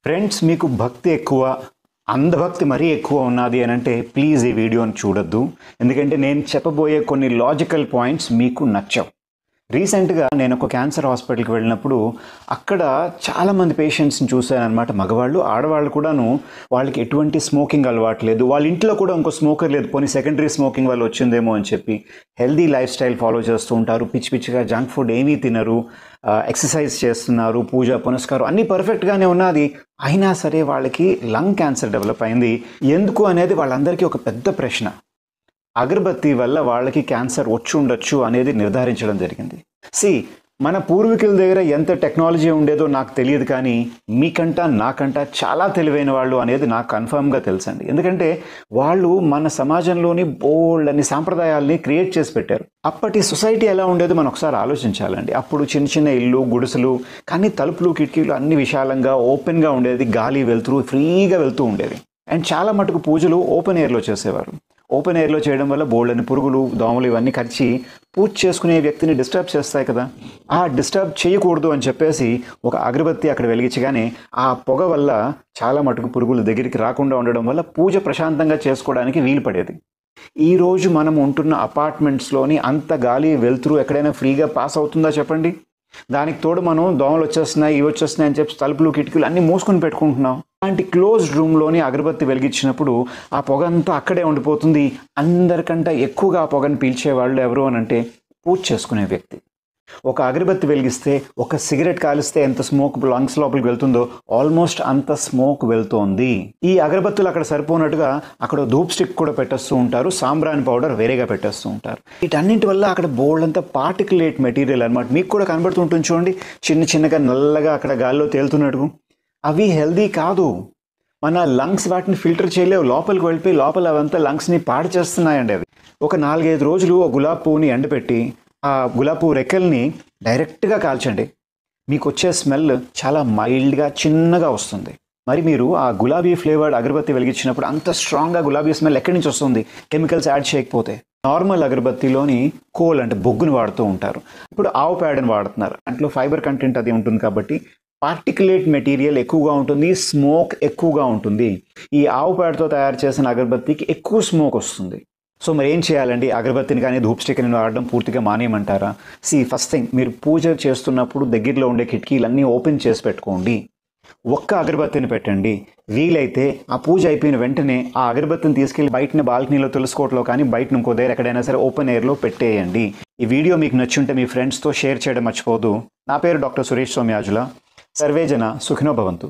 Friends, మీకు భక్తి ఎక్కువ, అంధభక్తి మరీ ఎక్కువ ఉన్నది అని అంటే ప్లీజ్ ఈ వీడియోని చూడొద్దు. ఎందుకంటే నేను చెప్పబోయే కొన్ని లాజికల్ పాయింట్స్ మీకు నచ్చవు. రీసెంట్గా నేను ఒక క్యాన్సర్ హాస్పిటల్కి వెళ్ళినప్పుడు అక్కడ చాలామంది పేషెంట్స్ని చూశాను అనమాట. మగవాళ్ళు, ఆడవాళ్ళు కూడాను. వాళ్ళకి ఎటువంటి స్మోకింగ్ అలవాటు లేదు, వాళ్ళ ఇంట్లో కూడా ఇంకో స్మోకర్ లేదు, పోనీ సెకండరీ స్మోకింగ్ వల్ల వచ్చిందేమో అని చెప్పి హెల్దీ లైఫ్ స్టైల్ ఫాలో చేస్తూ ఉంటారు. పిచ్చి పిచ్చిగా జంక్ ఫుడ్ ఏమీ తినరు, ఎక్సర్సైజ్ చేస్తున్నారు, పూజ పునస్కారం అన్నీ పర్ఫెక్ట్గానే ఉన్నది. అయినా సరే వాళ్ళకి లంగ్ క్యాన్సర్ డెవలప్ అయింది. ఎందుకు అనేది వాళ్ళందరికీ ఒక పెద్ద ప్రశ్న. అగరబత్తి వల్ల వాళ్ళకి క్యాన్సర్ వచ్చి ఉండొచ్చు అనేది నిర్ధారించడం జరిగింది. మన పూర్వీకుల దగ్గర ఎంత టెక్నాలజీ ఉండేదో నాకు తెలియదు, కానీ మీకంటా నాకంటా చాలా తెలివైన వాళ్ళు అనేది నాకు కన్ఫర్మ్గా తెలుసండి. ఎందుకంటే వాళ్ళు మన సమాజంలోని బోల్డ్ అన్ని సాంప్రదాయాల్ని క్రియేట్ చేసి పెట్టారు. అప్పటి సొసైటీ ఎలా ఉండేదో మనం ఒకసారి ఆలోచించాలండి. అప్పుడు చిన్న చిన్న ఇల్లు, గుడిసెలు, కానీ తలుపులు కిటికీలు అన్ని విశాలంగా ఓపెన్గా ఉండేది. గాలి వెళ్తూ ఫ్రీగా వెళ్తూ ఉండేది. అండ్ చాలా మటుకు పూజలు ఓపెన్ ఎయిర్లో చేసేవారు. ఓపెన్ ఎయిర్లో చేయడం వల్ల బోల్డని పురుగులు, దోమలు ఇవన్నీ కరిచి పూజ చేసుకునే వ్యక్తిని డిస్టర్బ్ చేస్తాయి కదా. ఆ డిస్టర్బ్ చేయకూడదు అని చెప్పేసి ఒక అగరబత్తి అక్కడ వెలిగించగానే ఆ పొగ వల్ల చాలా మటుకు పురుగులు దగ్గరికి రాకుండా ఉండడం వల్ల పూజ ప్రశాంతంగా చేసుకోవడానికి వీలు పడేది. ఈరోజు మనం ఉంటున్న అపార్ట్మెంట్స్లోని అంత గాలి వెలుతురు ఎక్కడైనా ఫ్రీగా పాస్ అవుతుందా చెప్పండి? దానికి తోడు మనం దోమలు వచ్చేస్తున్నాయి, ఇవి వచ్చేస్తున్నాయి అని చెప్పి తలుపులు కిటికీలు అన్నీ మూసుకొని పెట్టుకుంటున్నాం. అలాంటి క్లోజ్డ్ రూమ్లోని అగరబత్తి వెలిగించినప్పుడు ఆ పొగ అంతా అక్కడే ఉండిపోతుంది. అందరికంటే ఎక్కువగా ఆ పొగను పీల్చేవాళ్ళు ఎవరు అని అంటే పూజ చేసుకునే వ్యక్తి. ఒక అగరబత్తి వెలిగిస్తే, ఒక సిగరెట్ కాలిస్తే ఎంత స్మోక్ లంగ్స్ లోపలికి వెళ్తుందో ఆల్మోస్ట్ అంత స్మోక్ వెళ్తోంది. ఈ అగరబత్తులు అక్కడ సరిపోనట్టుగా అక్కడ ధూప్ స్టిక్ కూడా పెట్టేస్తూ ఉంటారు, సాంబ్రాన్ పౌడర్ వేరేగా పెట్టేస్తూ ఉంటారు. వీటన్నింటి వల్ల అక్కడ బోల్డ్ అంతా పార్టికులేట్ మెటీరియల్ అనమాట. మీకు కూడా కనబడుతుంటుంది చూడండి, చిన్న చిన్నగా నల్లగా అక్కడ గాల్లో తేలుతున్నట్టు. అవి హెల్దీ కాదు. మన లంగ్స్ వాటిని ఫిల్టర్ చేయలేవు, లోపలికి వెళ్ళిపోయి లోపల అవంతా లంగ్స్ని పాడు చేస్తున్నాయండి. అవి ఒక 4-5 రోజులు ఒక గులాబీ పువ్వుని ఎండపెట్టి ఆ గులాబీ పువ్వు రెక్కల్ని డైరెక్ట్గా కాల్చండి. మీకు వచ్చే స్మెల్ చాలా మైల్డ్గా చిన్నగా వస్తుంది. మరి మీరు ఆ గులాబీ ఫ్లేవర్డ్ అగరబత్తి వెలిగించినప్పుడు అంత స్ట్రాంగ్గా గులాబీ స్మెల్ ఎక్కడి నుంచి వస్తుంది? కెమికల్స్ యాడ్ చేయకపోతే. నార్మల్ అగరబత్తిలోని కోల్ అంటే బొగ్గును వాడుతూ ఉంటారు. ఇప్పుడు ఆవు పేడని వాడుతున్నారు. దాంట్లో ఫైబర్ కంటెంట్ అది ఉంటుంది కాబట్టి పార్టికులేట్ మెటీరియల్ ఎక్కువగా ఉంటుంది, స్మోక్ ఎక్కువగా ఉంటుంది. ఈ ఆవు పేడతో తయారు చేసిన అగరబత్తికి ఎక్కువ స్మోక్ వస్తుంది. సో మరి ఏం చేయాలండి? అగరబత్తిని కానీ ధూప్ స్టిక్ని వాడడం పూర్తిగా మానేయమంటారా? ఫస్ట్ థింగ్, మీరు పూజ చేస్తున్నప్పుడు దగ్గరలో ఉండే కిటికీలన్నీ ఓపెన్ చేసి పెట్టుకోండి. ఒక్క అగరబత్తిని పెట్టండి. వీలైతే ఆ పూజ అయిపోయిన వెంటనే ఆ అగరబత్తిని తీసుకెళ్లి బయటని బాల్కనీలో, తులసికోటలో కానీ బయట ఇంకో దగ్గర ఎక్కడైనా సరే ఓపెన్ ఎయిర్లో పెట్టేయండి. ఈ వీడియో మీకు నచ్చుంటే మీ ఫ్రెండ్స్తో షేర్ చేయడం మర్చిపోదు. నా పేరు డాక్టర్ సురేష్ సోమ్యాజుల. సర్వే జన సుఖినో భవంతు.